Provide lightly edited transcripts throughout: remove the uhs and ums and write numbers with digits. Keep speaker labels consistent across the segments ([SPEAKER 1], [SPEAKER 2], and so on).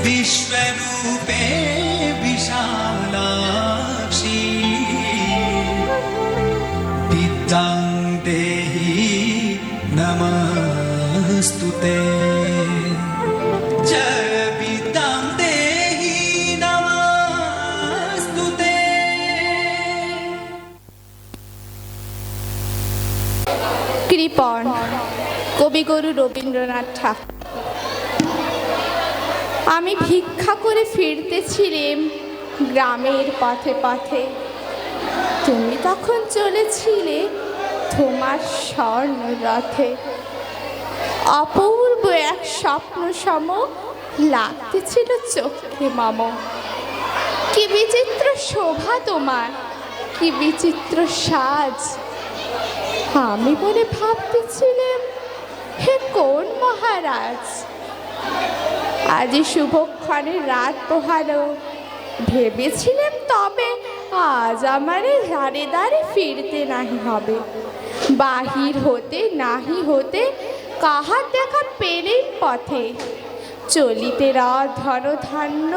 [SPEAKER 1] विश्वरूपे विशालाक्षी विद्यां देहि नमस्तुते। जय विद्यां देहि नमस्तुते।
[SPEAKER 2] কৃপণ কবিগুরু রবীন্দ্রনাথ ঠাকুর। আমি ভিক্ষা করে ফিরতেছিলাম গ্রামের পথে পথে, তুমি তখন চলেছিলে তোমার স্বর্ণ রথে। অপূর্ব এক স্বপ্ন সম লাগতেছিল চোখে মম। কি বিচিত্র শোভা তোমার, কি বিচিত্র সাজ। আমি বলে ভাবতেছিলাম, হে কোন মহারাজ। আজি শুভক্ষণের রাত পোহালো, ভেবেছিলাম তবে আজ আমারে রারে দ্বারে ফিরতে নাহি হবে। বাহির হতে নাহি হতে কাহার দেখা পেলেই পথে। চলিতে রথ ধন ধান্য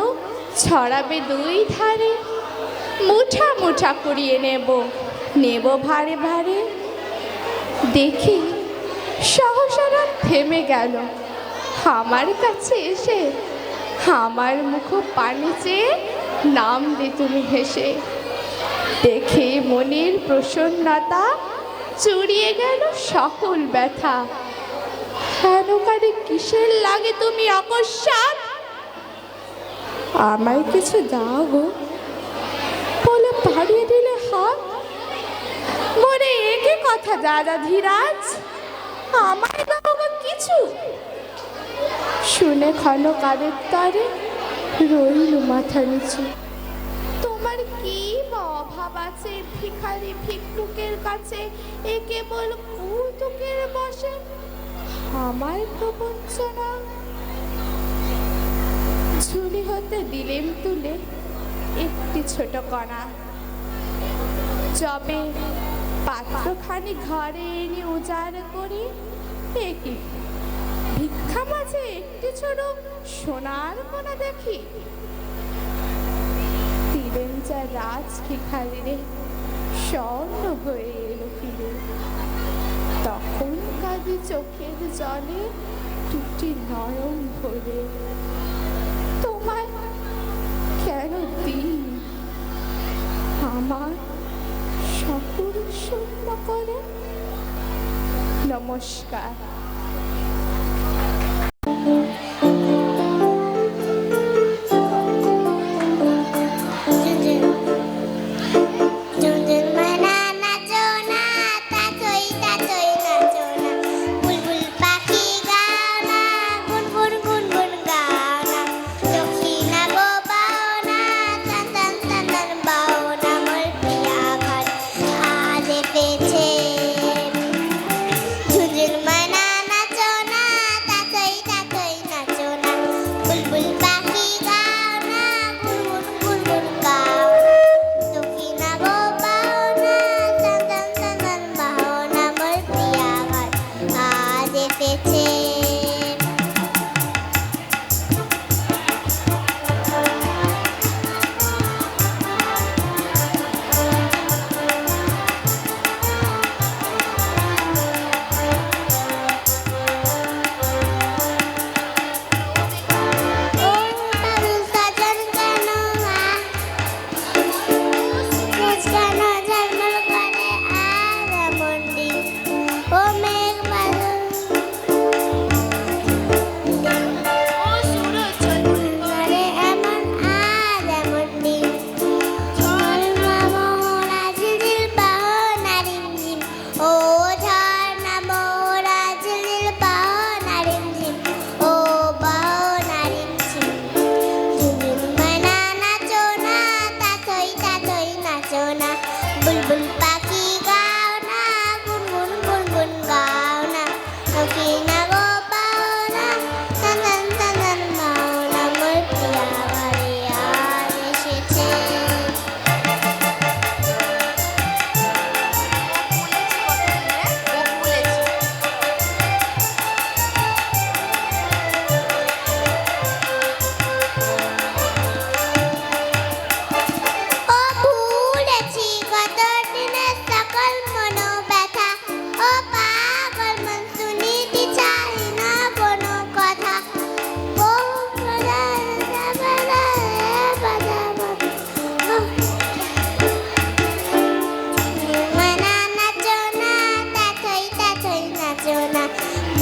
[SPEAKER 2] ছড়াবে দুই ধারে। মুঠা মুঠা করিয়ে নেব নেব ভারে ভারে। দেখি সহসা রথ থেমে গেল আমার কাছে এসে। আমার মুখ পানে চেয়ে নাম দে তুমি হেসে। দেখে মনের প্রসন্নতা চুরিয়ে গেল সকল ব্যথা। হেন কারে কিসের লাগে তুমি অকস্মাৎ। আমায় কিছু দাও গো বলে বাড়িয়ে দিলে হাত। মনে একে কথা দাদা ধীরাজ, আমায় দাও গো কিছু। শুনে ক্ষণ কাদের তারে রইল মাথা নিচু। তোমার কি বা অভাব আছে ভিখারি ভিক্ষুকের কাছে, এ কেবল কৌতুকের বসে আমার প্রবঞ্চনা। ঝুলি হতে দিলেম তুলে একটি ছোট কণা। যবে পাত্রখানি ঘরে এনে উজাড় করি, একই ভিক্ষা মাঝে একটি ছোট সোনার কোনা দেখি। দিলেন যা রাজ ভিখারিরে স্বর্ণ হয়ে এলো ফিরে। তখন কাঁদি চোখের জলে দুটি নয়ন ভরে। তোমায় কেন দিই আমার সকল শূন্য করে। নমস্কার।
[SPEAKER 3] ঝুঁঝুর মানা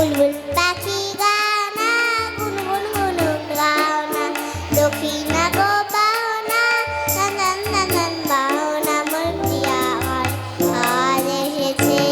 [SPEAKER 3] বুলবুল পাখি গানা গুনগুন গুনগুন গাওনা দক্ষিণা গো পাওনা নানান নানান বাওনা মোর প্রিয়া ঘর আজ এসেছে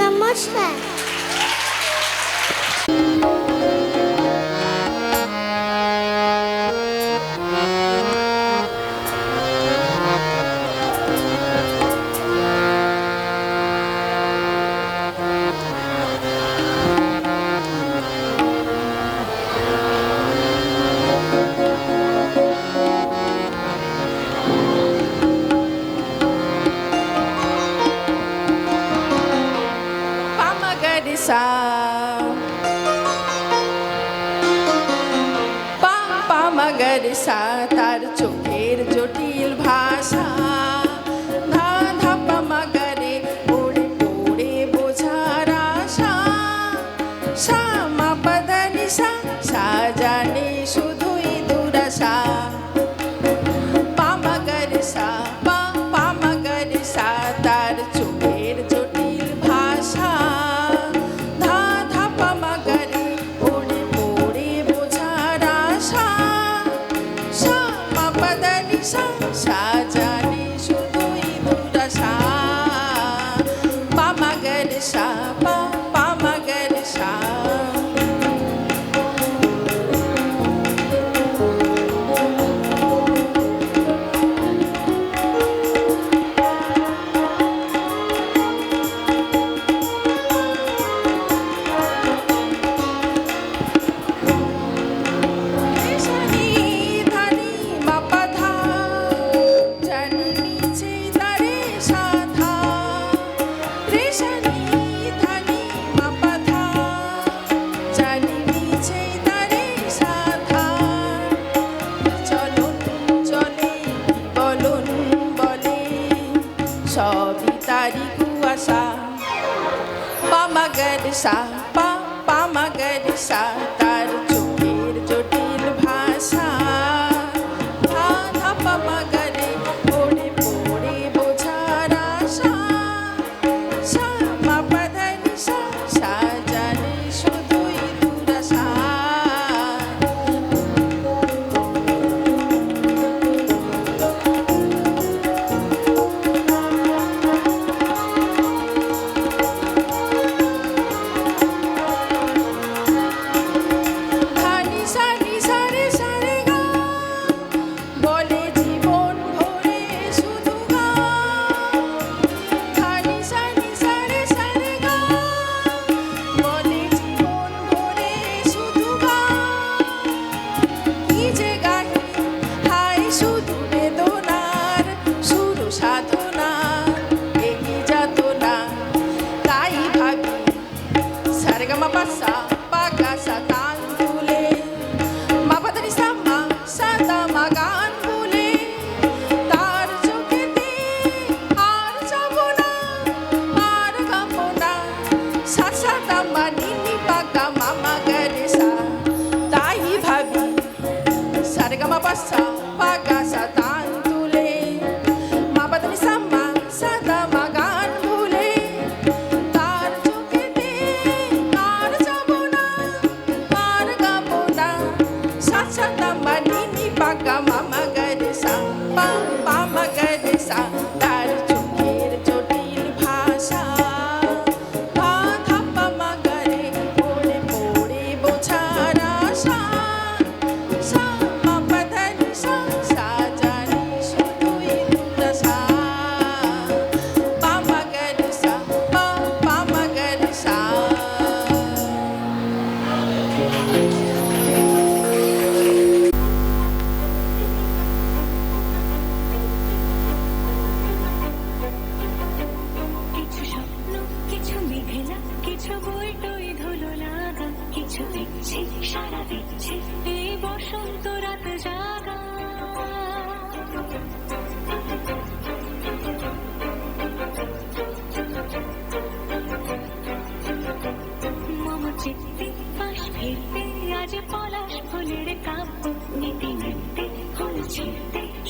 [SPEAKER 3] নমস্কার
[SPEAKER 2] Pamagarisa Pamagarisa তার চোখের জটিল ভাষা ধা ধা পামাগারে পড়ে পড়ে বোঝার আশা সা মা পদনিসা সাজানে শুধুই দুরাশা পামাগারিসা পামাগারিসা তার চোখের জটিল ভাষা ধা ধা পামাগারে পড়ে পড়ে বোঝার আশা সা মা পদনিসা সাজানে শুধুই দুরাশা পামাগারিসা পামাগারিসা সবই তারি কুয়াশা পামাগারিসা পামাগারিসা তার চোখের জটিল ভাষা ধা ধা পামাগারে পড়ে পড়ে বোঝার আশা সা মা পদনিসা সাজানে শুধুই দুরাশা তার চোখের জটিল ভাষা ধা ধা পামাগারে পড়ে পড়ে বোঝার আশা সা মা পদনিসা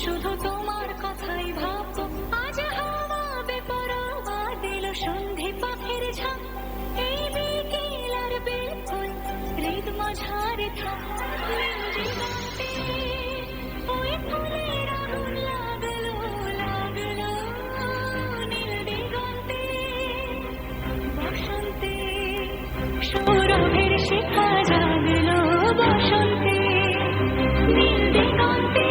[SPEAKER 4] শুধু তোমার কথাই ভাববো আজ হাওয়া বেপরোয়া দিল সন্ধে পাখির ঝাঁক এই বিকেল আর বিলকুল হৃদ মাঝারে থাক দিগন্তে ওই ফুলের আগুন লাগলো লাগলো নীল দিগন্তে বসন্তে সৌরভের শিখা জাগলো বসন্তে নীল দিগন্তে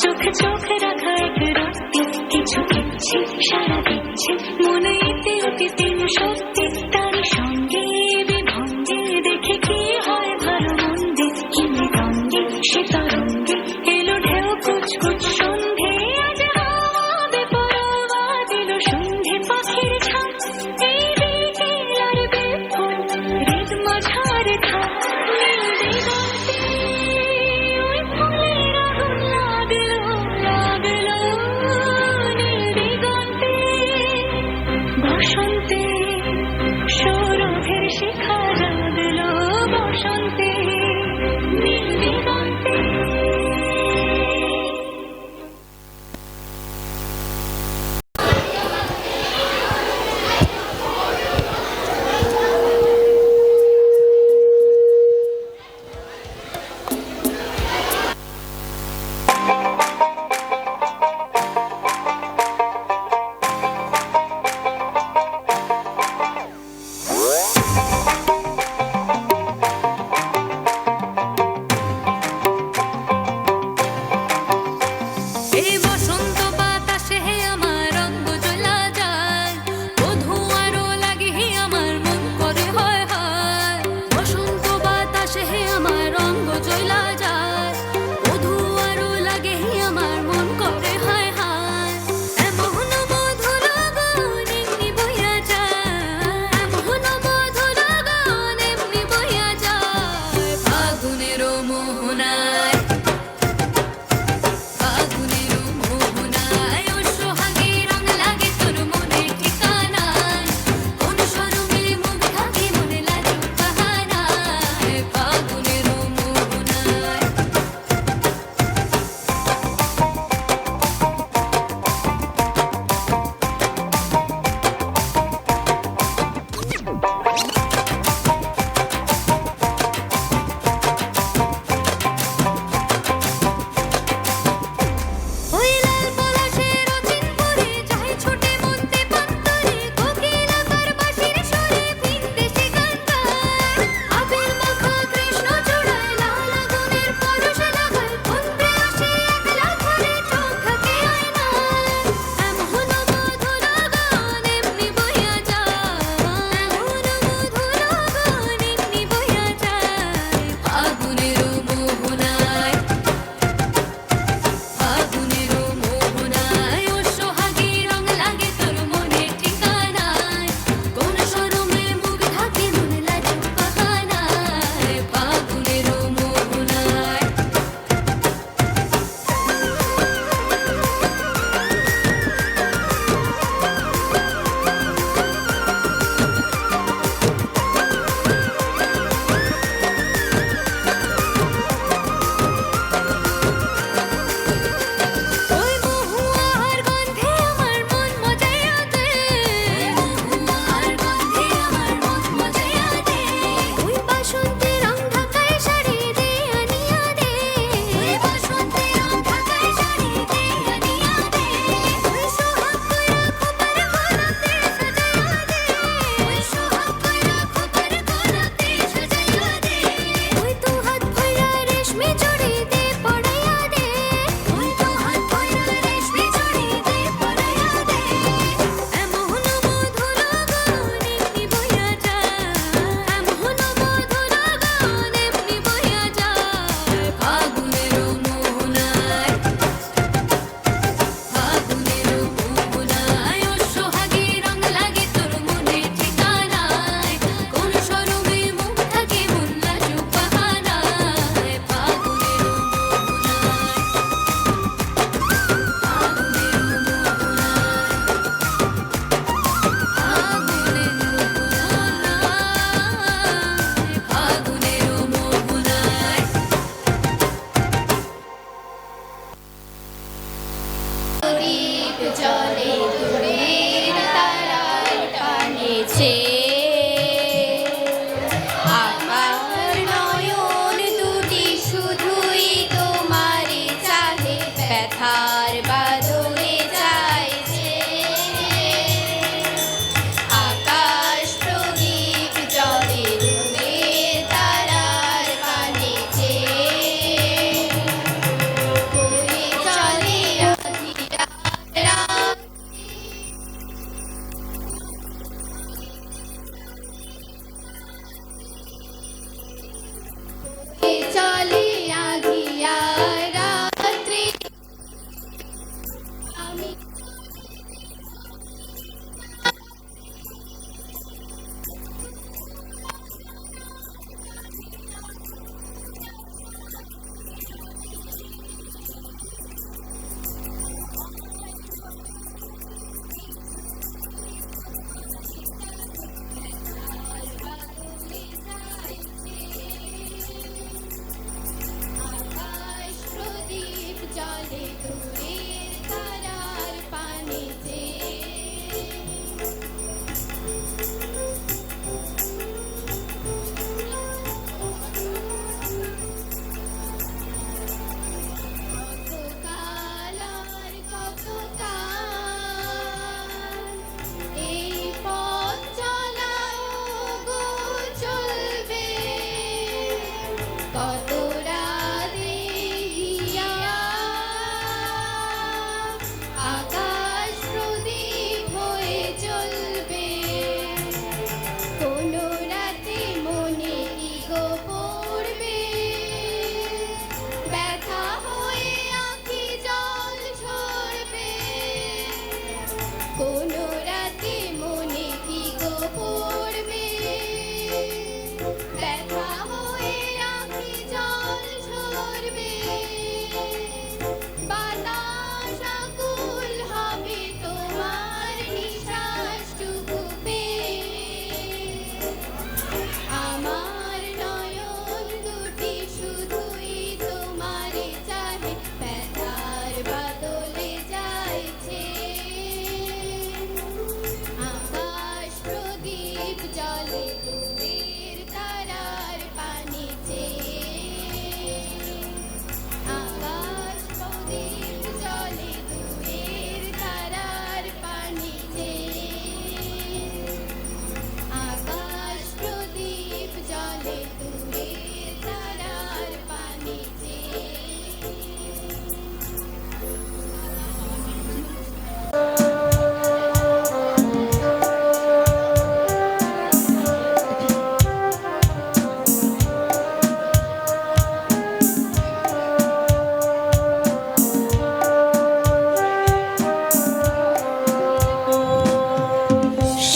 [SPEAKER 4] চোখে চোখে রাখা এক রাত্রি কিছু ইচ্ছে সারা দিচ্ছে মনে এতে অতীতে সত্যি তার সঙ্গে বিভঙ্গে দেখে কি হয় ভালো মন্দে হিমে গঙ্গে সে তরঙ্গে এলো ঢেউ কুচকুচ সন্ধে আজ হাওয়া বেপরোয়া দিল সন্ধে পাখির ঝাঁক এই বিকেল আর বিপুল হৃদ মাঝারে থাক নীল দিগন্তে ওই ফুলের আগুন লাগলো লাগলো নীল দিগন্তে বসন্তে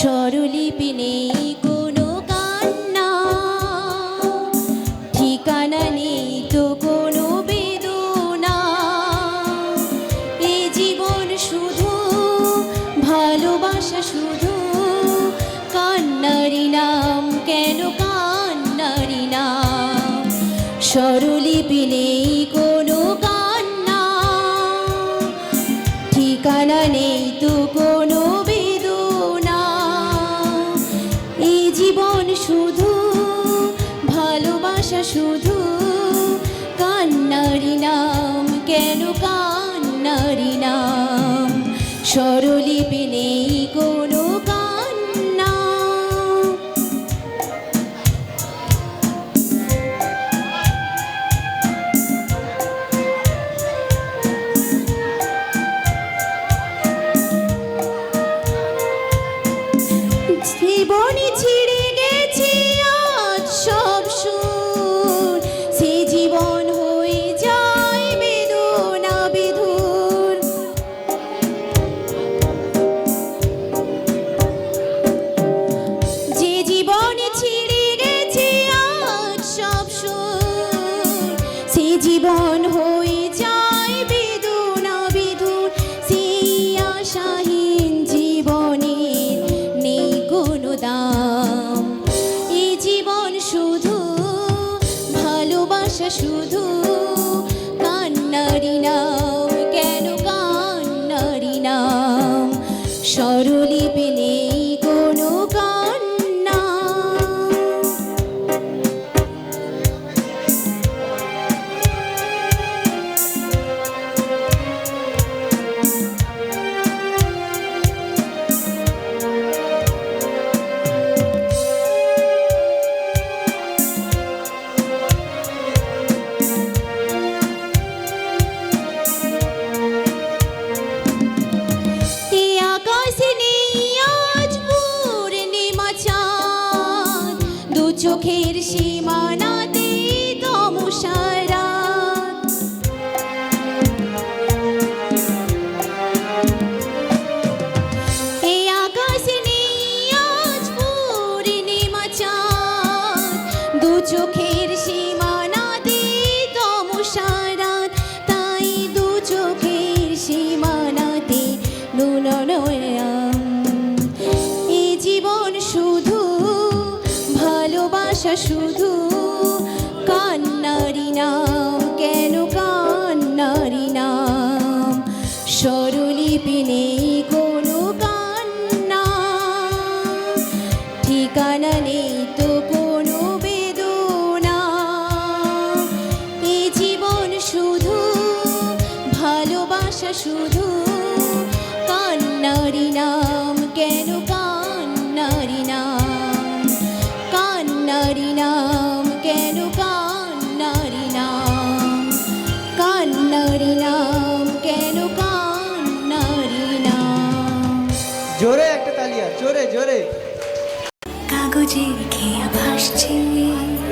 [SPEAKER 5] স্বরলিপি নেই কোনো কান্না, ঠিকানা নেই তো কোনো বেদনা। এ জীবন শুধু ভালোবাসা, শুধু কান্নারি নাম, কেন কান্নারি নাম। স্বরলিপি নেই কোনো কান্না, ঠিকানা নেই তো কোনো বেদনা। এই জীবন শুধু ভালোবাসা, শুধু কান্নারি নাম, কেন কান্নারি নাম। স্বরলিপি নেই কোনো কান্না। জীবনে ছিঁড়ে গেছে আজ সব সুর, সে জীবন হয়ে যায় বেদনা বিধুর। যে জীবনে ছিঁড়ে গেছে আজ সব সুর, সে জীবন হয়ে যায় বেদনা বিধুর। সেই আশাহীন জীবনের নেই কোনো দাম। এই জীবন শুধু ভালোবাসা, শুধু কান্নারি নাম, কেন কান্নারি নাম। স্বরলিপি নেই কোনো কান্না। এই আকাশে নেই আজ পূর্ণিমা চাঁদ, দু চোখের সীমানাতে তমসা রাত। এই আকাশে নেই আজ পূর্ণিমা চাঁদ, দু চোখের সীমানাতে তমসা রাত। তাই দু চোখের সীমানাতে নুননয়াম। এ জীবন শুধু ভালোবাসা, শুধু কান্নারি নাম, কেন কান্নারি নাম। স্বরলিপি নেই কোনো কান্না, ঠিকানা নেই তো কোনো বেদনা। এ জীবন শুধু ভালোবাসা, শুধু কান্নারি নাম, কেন কান্নারি নাম। কান্নারি নাম, কেন কান্নারি নাম। কান্নারি নাম, কেন কান্নারি নাম।
[SPEAKER 6] জোরে একটা তালিয়া, জোরে জোরে।
[SPEAKER 4] কাগজের খেয়া ভাসছে,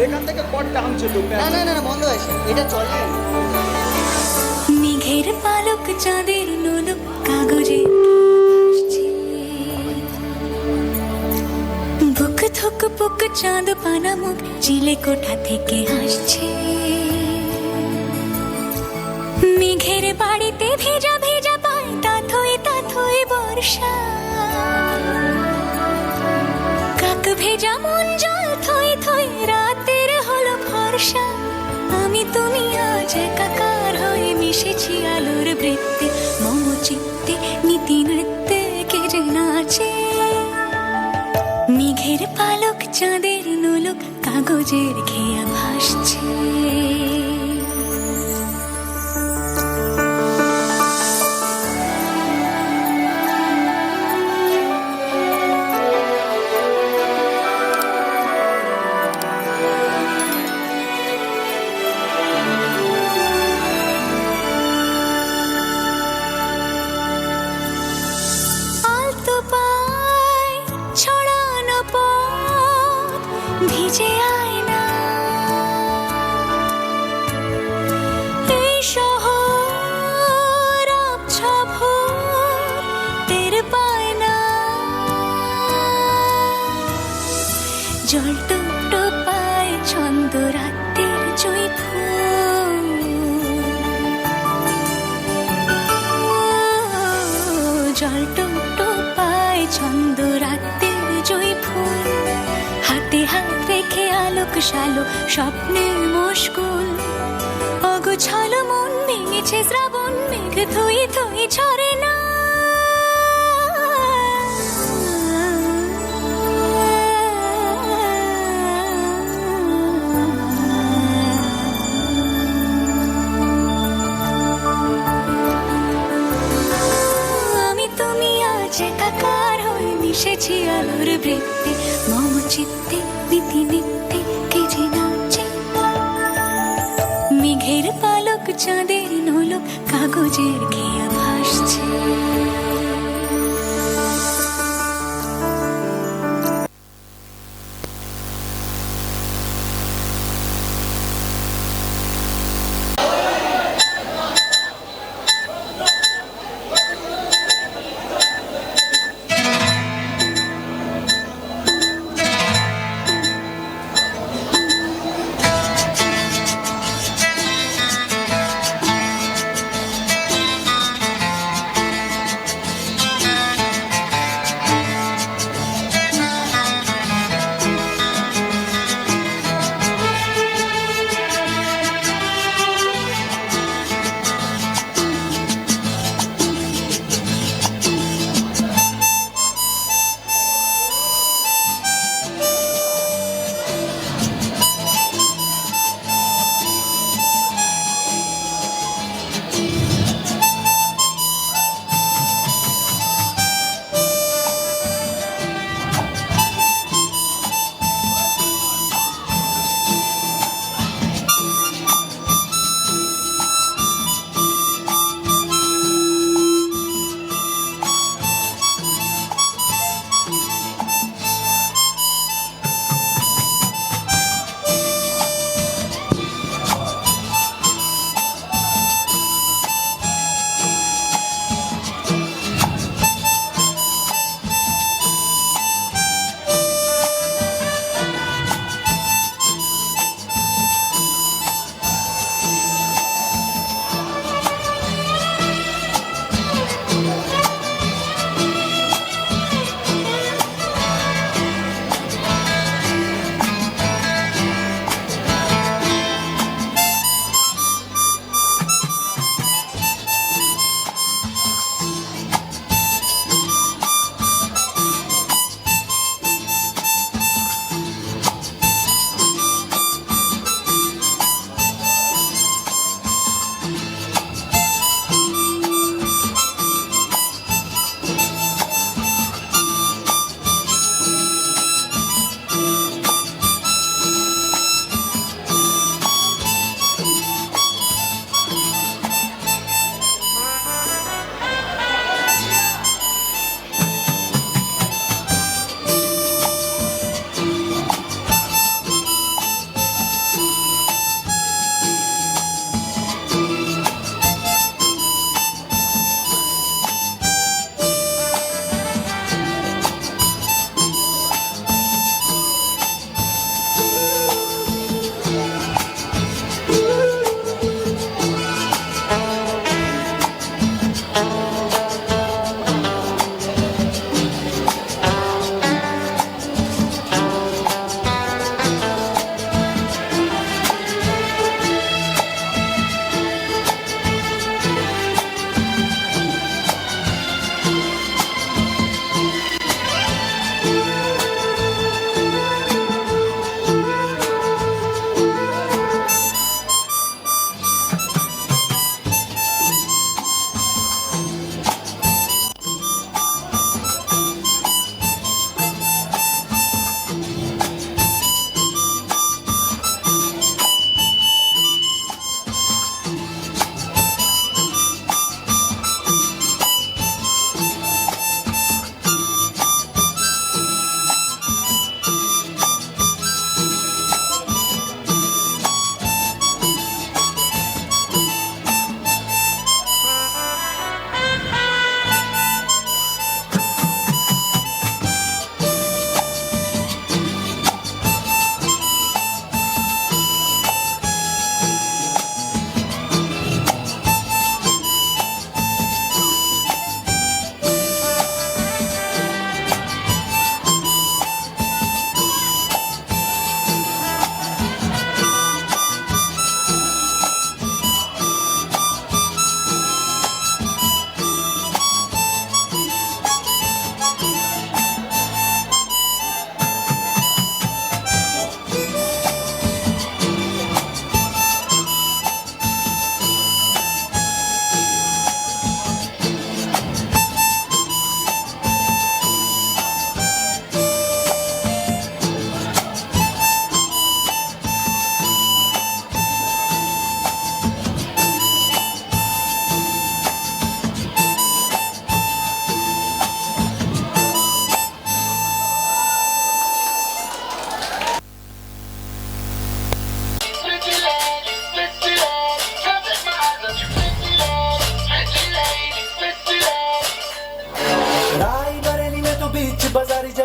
[SPEAKER 6] এখান থেকে পট টানছে তো। না না না বন্ধ হয়েছে, এটা চলে।
[SPEAKER 4] মেঘের পালক চাঁদের নোলক কাগজে ভাসছে। বুক থুক পুক চাঁদ পানা মুখ চিলে কোঠা থেকে হাসছে। মেঘের বাড়িতে ভেজা ভেজা পায় তাথই বর্ষা। কাক ভেজা মন জল থই থই রাতের হলো ভরসা। আমি তুমি আজ একাকার হয়ে মিশেছি আলোর বৃত্তে, মম চিত্তে নীতি নৃত্যে কে যে নাচে। মেঘের পালক চাঁদের নোলক কাগজের খেয়া ভাসছে। আলতো পায় ছড়ানো পথ ভিজে আয়না, এই শহর আবছা ভোর টের পায় না। জল টুকটো পায় ছন্দ রাতের জয় ফুল, জল টুকটো পায় ছন্দ রাতের জয় ফুল, হাতে হাত রেখে আলোক শালো স্বপ্নের মুশকুল, অগোছালো মন ভেঙেছে শ্রাবণ মেঘ থই থই ঝরে না। আমি তুমি আজ একাকার হয়ে মিশেছি আলোর বৃত্তে, মম চিত্তে নীতি নিত্যে কে যে নাচে, মেঘের পালক চাঁদের নোলক কাগজের খেয়া ভাসছে।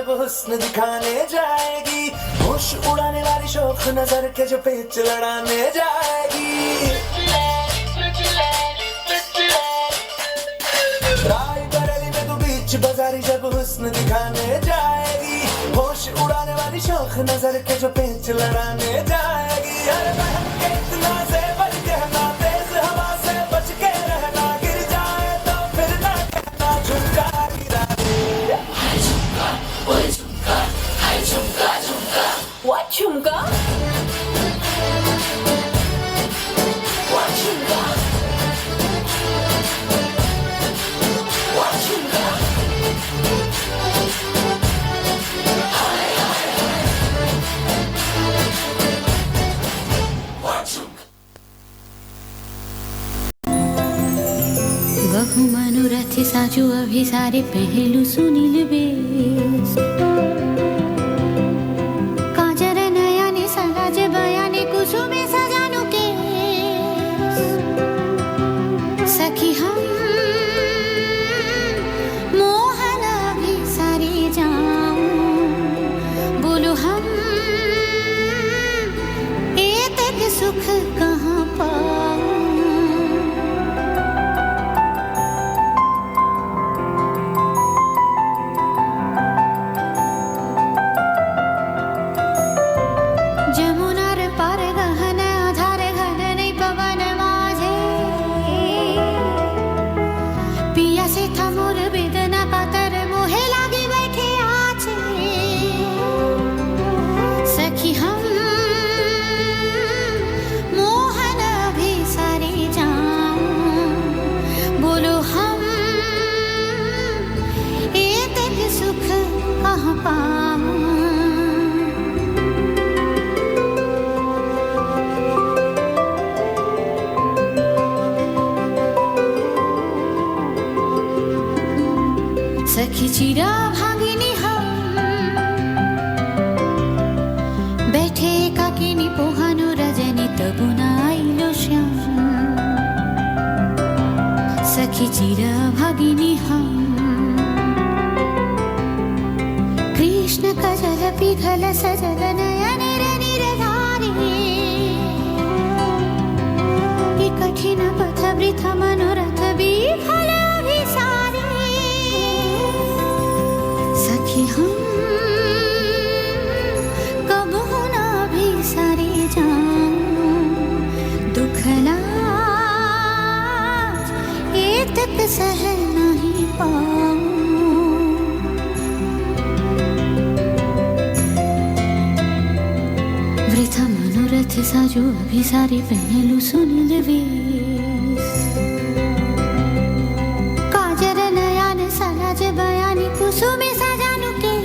[SPEAKER 7] जब हुस्न दिखाने जाएगी, होश उड़ाने वाली शौक नजर के जो पेच लड़ाने जाएगी। राय बरेली में तू बीच बाजारी जब हुस्न दिखाने जाएगी, होश उड़ाने वाली शौक नजर के जो पेच लड़ाने जाएगी। अरे बहन के इतना से बच कहना, तेज हवा से बच के रहना, गिर जाए तो फिर ना कहना झुमका गिरा दे। हाय झुमका, ओए झुमका, हाय झुमका झुमका।
[SPEAKER 5] What झुमका?
[SPEAKER 7] What झुमका? What झुमका? हाय हाय हाय। What झुमका?
[SPEAKER 4] बहु मनोरथ साजू अभिसारे पहलू सुनील बेस काजर नयने सलाज बयाने कुसुमे सजानु के सखी हम मोहन अभिसारे जाऊं बोलो हम एतक सुख कहाँ पाऊं। जमुनार पार गहन आधार घन नहीं पवन माझे पिया से था मोर वेदना कातर मोहे लागे बैठे आछे सखी हम मोहन अभिसारे जाऊं बोलो हम एतक सुख कहाँ पाऊं। सखी चिरा भागिनी हम बैठे काकिनी पोहानो रजनी तबुना आइलो श्याम सखी चिरा भागिनी हम कृष्ण कजल पिघल सजल नयन निरधारी कठिन पथ वृथ मनोरथ विफल अभिसारी सखी हम कब होना भी सारे जाऊं दुख लाज ये तक सह नहीं पाऊं। वृथा मनोरथ साजो अभिसारे पहलू सुनील वेश काजर नयन सलाज बयानी कुसुमे सजानु के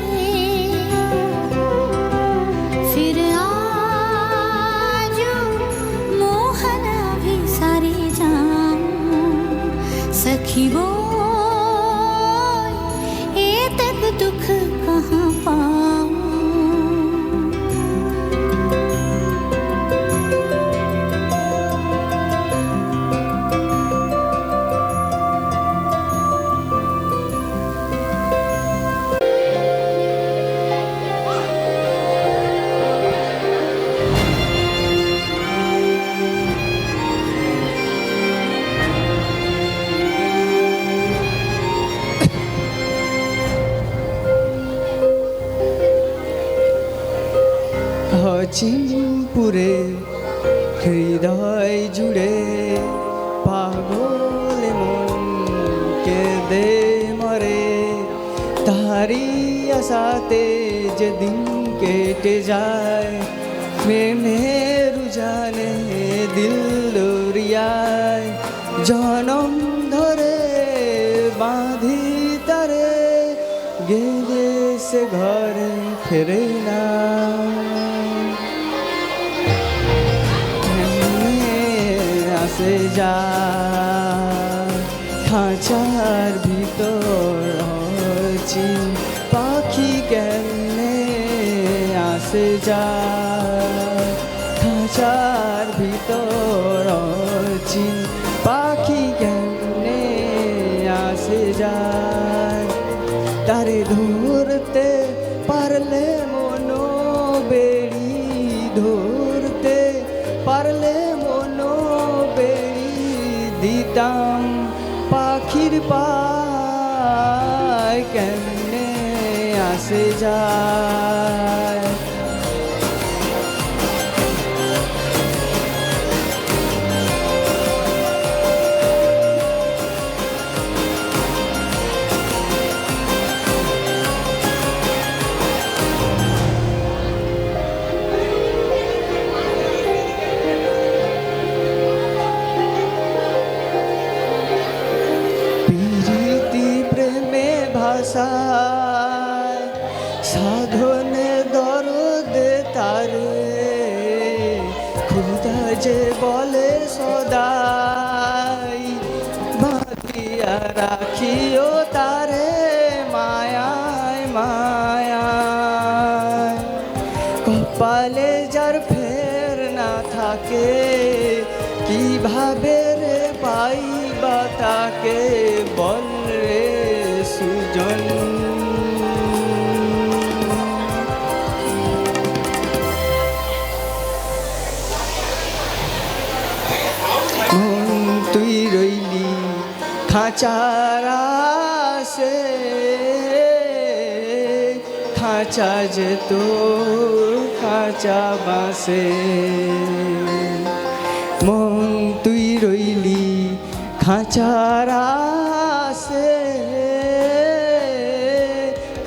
[SPEAKER 4] फिर आजू मोहन अभिसारे जाऊं सखी बोल ये तक दुख कहाँ पाऊं।
[SPEAKER 6] চিমপুরে হৃদয় জুড়ে পাগল মন কেঁদে মরে তারি আশাতে যে দিন কেটে যায় প্রেমের জানে দিল দরিয়ায় জনম ধরে বাঁধি তারে গেলে সে ঘরে ফেরে না আসে যা খাঁচার ভিতর হচ্ছি পাখি কেমনে আসে যা খাঁচার ভিতর হচ্ছি পাখি কেমনে আসে যায় তারে ধরতে পায় কেমনে আসে যায়। প্রীতি প্রেমে ভাষায় সাধনে দরদ তারে খুদা যে বলে সদাই বাঁধিয়া রাখিও তারে মায়ায় মায়ায়। কপালে যার ফের না থাকে কিভাবে রে পাইবা তাকে বল রে সুজন। তুই রইলি খাঁচার আশে খাঁচা যে তোর খাঁচা বাসে। মন তুই রইলি খাঁচার আশে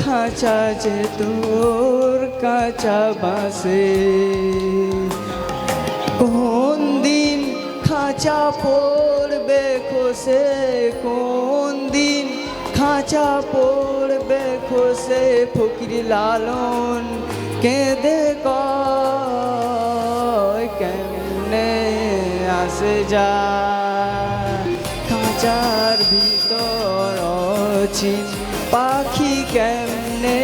[SPEAKER 6] খাঁচা যে তোর কাঁচা বাসে। কোন দিন খাঁচা পড়বে খসে কোন দিন খাঁচা পড়বে খসে ফকির লালন কেঁদে কয় কেমনে আসে যায়। খাঁচার ভিতর অচিন পাখি কেমনে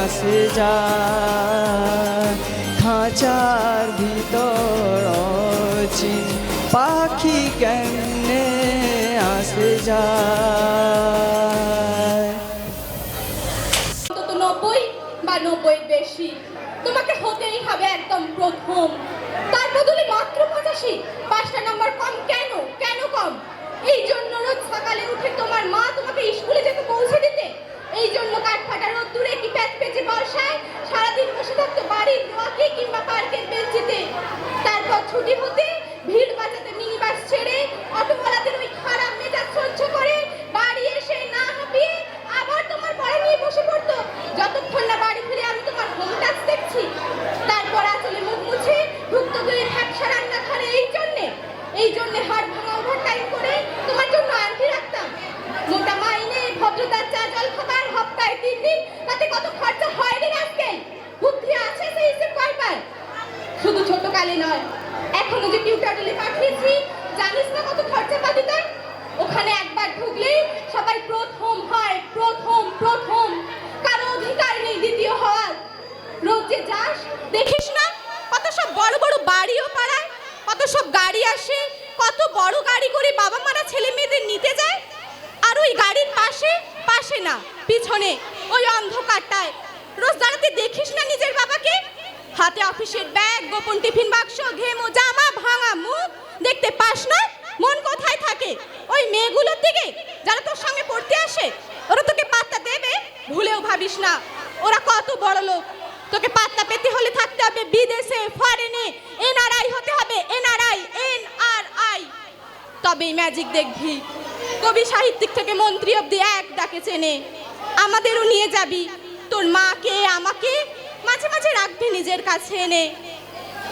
[SPEAKER 6] আসে যায়। খাঁচার ভিতর অচিন পাখি কেমনে আসে যায়।
[SPEAKER 2] অন্তত 90 বা 90 বেশি তোমাকে হতেই হবে একদম প্রথম। তার বদলে মাত্র 85। 5টা নম্বর কম কেন? কেন কম? এই জন্য রোজ সকালে উঠে তোমার মা তোমাকে স্কুলে যেতে পৌঁছে দিতে। এই জন্য কাঠফাটা রোদ্দুরে কি প্যাচপ্যাচে বর্ষায় সারাদিন বসে থাকতো বাড়ির রোয়াকে কিংবা পার্কের বেঞ্চিতে। তারপর ছুটি হতে ভিড় বাজাতে মিনি বাস ছেড়ে অটোওয়ালাদের ওই খারাপ মেজাজ সহ্য করে বাড়ি এসে না হাঁপিয়ে আবার তোমার পড়া নিয়ে বসে পড়তো যতক্ষণ না বাড়ি ফিরে আমি তোমার হোম টাচ দেখছি। তারপর আসলে মুখ মুছে ঢুকতো গিয়ে ঠ্যাপসা রান্নাঘরে। এই জন্যে হাড় ভাঙা ওভার টাইম করে তোমার জন্য আনতে রাখতাম। মোটা মাইনে ভদ্রতার চা জল খাবার হপ্তায় 3 দিন তাতে কত খরচা হয় রে আজকাল। বুদ্ধি আছে সেই হিসেব কয় পায়। শুধু ছোট কালে নয় এখনো যে টিউটারলে পাঠিয়েছি জানিস না কত খরচা পাতি তার। ওখানে একবার ঢুকলে সবাই প্রথম হয় প্রথম প্রথম কারো অধিকার নেই দ্বিতীয় হওয়ার। রোজ যে যাস দেখিস না কত সব বড় বড় বাড়িও পাড়ায় কত সব গাড়ি আসে কত বড় গাড়ি করে বাবা মারা ছেলে মেয়েদের নিতে যায়। আর ওই গাড়ির পাশে পাশে না পিছনে ওই অন্ধকারটায় রোজ দাঁড়াতে দেখিস না নিজের বাবাকে। হাতে অফিসের ব্যাগ গোপন টিফিন বাক্স ঘেমো জামা ভাঙা মুখ দেখতে পাস না। মন কোথায় থাকে ওই মেয়েগুলোর দিকে যারা তোর সঙ্গে পড়তে আসে? ওরা তোকে পাত্তা দেবে? ভুলেও ভাবিস না ওরা কত বড় লোক। তোকে পাত্তা পেতে হলে থাকতে হবে বিদেশে ফরেনে এনআরআই হতে হবে এনআরআই। তবেই ম্যাজিক দেখবি। কবি সাহিত্যিক থেকে মন্ত্রী অব্দি এক ডাকে চেনে। আমাদেরও নিয়ে যাবি তোর মাকে আমাকে মাঝে মাঝে রাখবি নিজের কাছে এনে।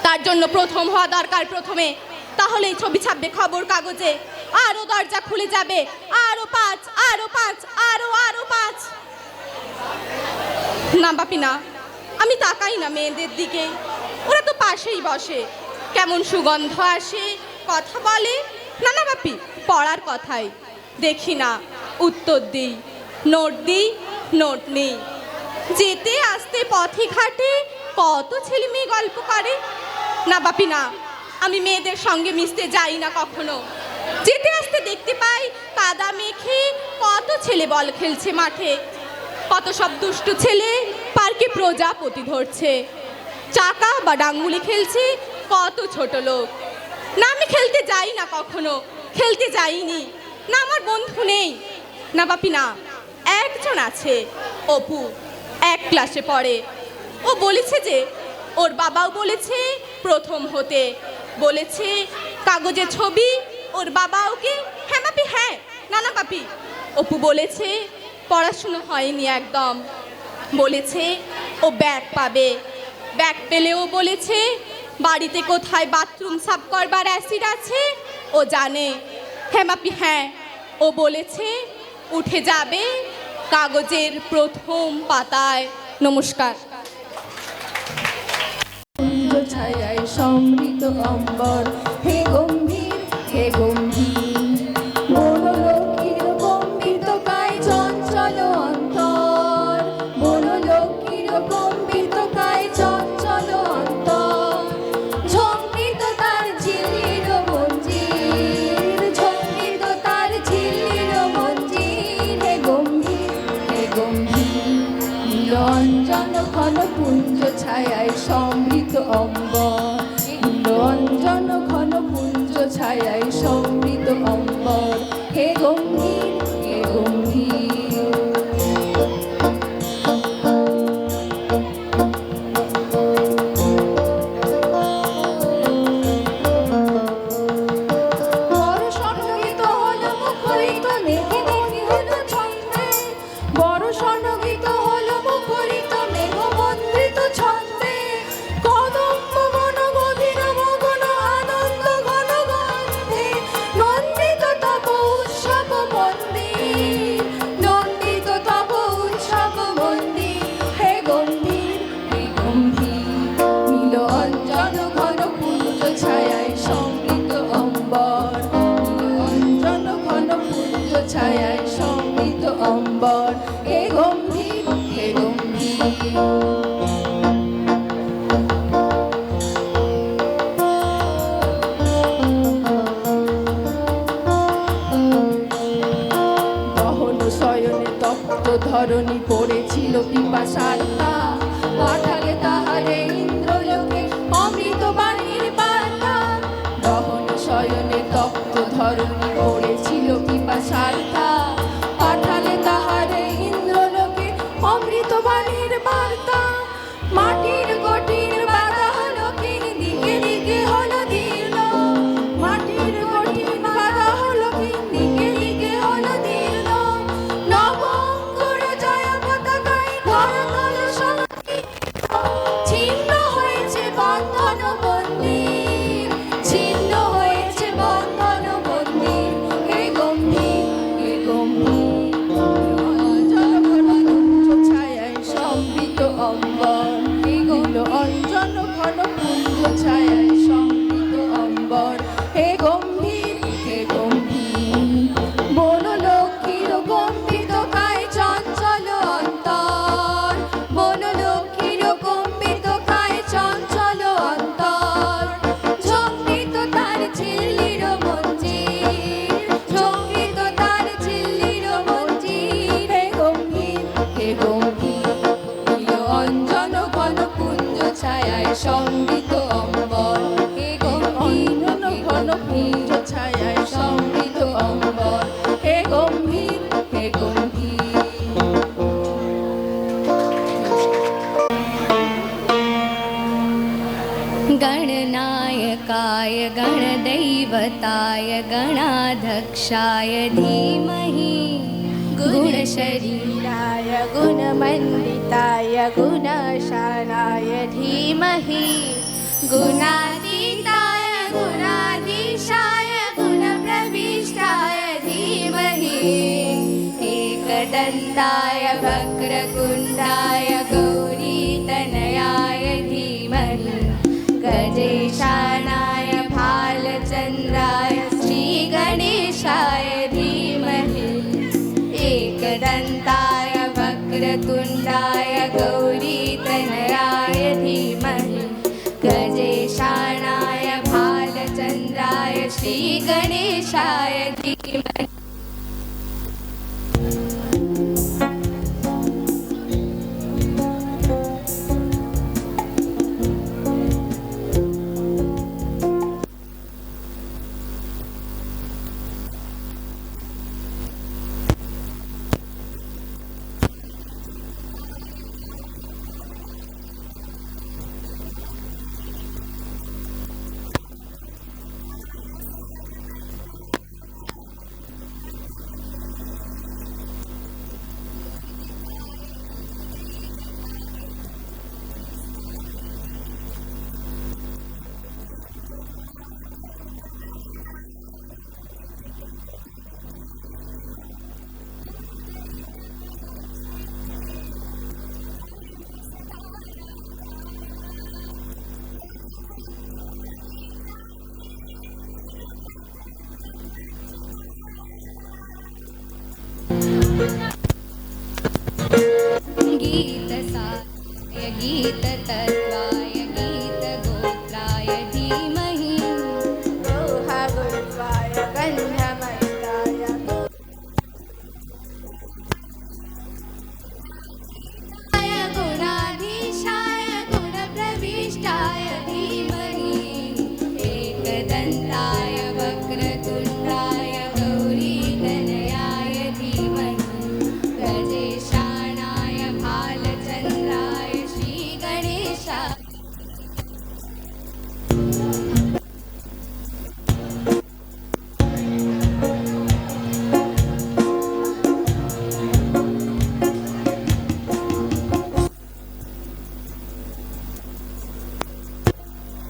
[SPEAKER 2] তার জন্য প্রথম হওয়া দরকার প্রথমে। তাহলেই ছবি ছাপবে খবর কাগজে। আরো দরজা খুলে যাবে আরো 5 আরো 5 আরো 5। না বাপি না আমি তাকাই না মেয়েদের দিকে। ওরা তো পাশেই বসে কেমন সুগন্ধ আসে কথা বলে। না না বাপি পড়ার কথাই দেখি না উত্তর দিই নোট নেই। যেতে আসতে পথে ঘাটে কত ছেলে মেয়ে গল্প করে। না বাপি না আমি মেয়েদের সঙ্গে মিশতে যাই না কখনো। যেতে আসতে দেখতে পাই কাদা মেখে কত ছেলে বল খেলছে মাঠে। কত সব দুষ্টু ছেলে পার্কে প্রজাপতি ধরছে। চাকা বা ডাঙ্গুলি খেলছে কত ছোট লোক। না আমি খেলতে যাই না কখনো, খেলতে যাইনি। না আমার বন্ধু নেই, না বাপি না, একজন আছে, অপু, এক ক্লাসে পড়ে। ও বলেছে যে ওর বাবাও বলেছে প্রথম হতে, বলেছে কাগজে ছবি ওর বাবা ওকে, হ্যাঁ বাপি হ্যাঁ, না না বাপি, অপু বলেছে পড়াশুনো হয়নি একদম, বলেছে ও ব্যাগ পাবে, ব্যাগ পেলেও বলেছে বাড়িতে কোথায় বাথরুম সাফ করবার অ্যাসিড আছে ও জানে, হ্যাঁ বাপি হ্যাঁ, ও বলেছে উঠে যাবে কাগজের প্রথম পাতায়। নমস্কার।
[SPEAKER 5] ছায়ায় সমৃত অম্বর, হে গম্ভীর হে গম্ভীর, বনলক্ষ্মীর কম্পিত কায় চঞ্চল অন্তর, বনলক্ষ্মীর কম্পিত কায় চঞ্চল অন্তর, ঝঙ্কৃত তার ঝিল্লির মঞ্জির, ঝঙ্কৃত তার ঝিল্লির মঞ্জির, হে গম্ভীর হে গম্ভীর, নীলাঞ্জন ঘন পুঞ্জ ছায়ায় সমৃত অম্বর, নীলাঞ্জন ঘন পুঞ্জ ছায়ায় সমৃত অম্বর, হে গম্ভীর হে গম্ভীর। বড় স্বর্ণগীত হলো মুখরিত, মেঘে মেঘে হলো ছন্দে, বড় স্বর্ণগীত হলো মুখরিত, মেঘমন্দ্রিত ছন্দে, কদম্ব বন গভীর মগন আনন্দ ঘন গন্ধে, নন্দিত তব উৎসব মন্দির, নন্দিত তব উৎসব মন্দির, হে গম্ভীর হে গম্ভীর, নীল অঞ্জন ঘন পুঞ্জ ছায়ায় সমৃত অম্বর, নীল অঞ্জন ঘন পুঞ্জ ছায়ায় সমৃত অম্বর, হে গম্ভীর হে গম্ভীর। গহন শয়নে তপ্ত ধরণী পড়েছিল পিপাসার্তা, পাঠালে তাহারে ইন্দ্রলোকে অমৃত বাণীর বার্তা, গহন শয়নে তপ্ত ধরণী পড়েছিল পিপাসার্তা, পাঠালে তাহারে ইন্দ্রলোকে অমৃত বাণীর বার্তা, মাটির গটির বাধা হলো কিন দিকে দিকে হলো দীর্ণ, মাটির গটির বাধা হলো কিন দিকে দিকে হলো দীর্ণ, নব অঙ্কুর জয় পতাকায় ধরাতল সমীর, ছিন্ন হয়েছে বন্ধন মন্দির, ছিন্ন হয়েছে বন্ধন মন্দির, হে গম্ভীর হে গম্ভীর, অঞ্জন ঘন পুঞ্জ ছায়ায় সমৃত অম্বর, নীল অঞ্জন ঘন পুঞ্জ ছায়ায় সমৃত অম্বর, হে গম্ভীর হে গম্ভীর, বনলক্ষ্মীর কম্পিত কায় চঞ্চল অন্তর, বনলক্ষ্মীর কম্পিত কায় চঞ্চল অন্তর, ঝঙ্কৃত তার ঝিল্লির মঞ্জির, ঝঙ্কৃত তার ঝিল্লির মঞ্জির, হে গম্ভীর হে গম্ভীর, নীল অঞ্জন ঘন পুঞ্জ ছায়ায় সমৃত অম্বর, হে গম্ভীর ঘন পুঞ্জ ছায়ায় সমৃত অম্বর, হে গম্ভীর হে গম্ভীর। गणनायकाय गणदैवताय गणाध्यक्षाय धीमहि, गुणशरीराय गुणमण्डिताय गुणशानाय धीमहि, गुणातीताय गुणाधीशाय गुणप्रविष्टाय धीमहि, एकदन्ताय वक्रतुण्डाय गौरीतनयाय धीमहि, गजेशानाय भालचन्द्राय श्रीगणेशाय धीमहि, एकदन्ताय वक्रतुण्डाय गौरीतनयाय धीमहि, गजेशानाय भालचन्द्राय श्रीगणेशाय धीमहि। गीततत्त्वाय गीतगोत्राय धीमहि दोहागुरुत्वाय गन्धमैत्राय गुणाधीशाय गुणप्रविष्टाय धीमहि एकदन्ताय वक्रतुण्डाय गौरीतनयाय धीमहि गजेशानाय भालचन्द्राय श्रीगणेशाय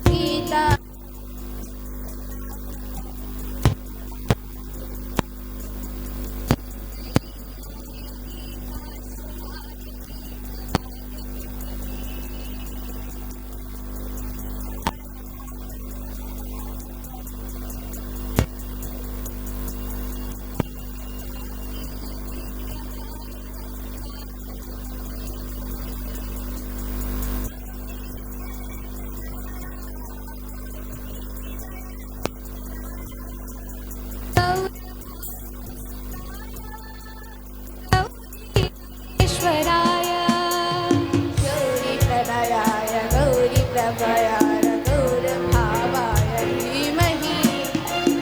[SPEAKER 5] गीता ईश्वराय गौरीप्रणयाय गौरीप्रभयाय गौरभावाय धीमहि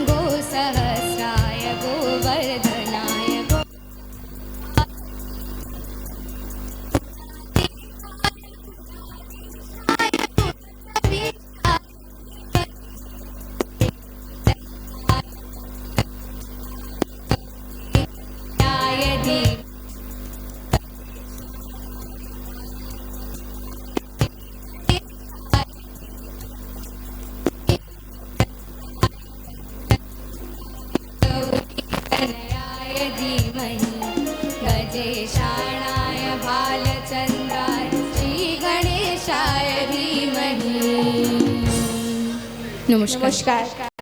[SPEAKER 5] गोसहस्राय गोवर्धनाय धीमहि गौरीतनयाय धीमहि गजेशाणाय भालचन्द्राय श्रीगणेशाय धीमहि नमस्कार।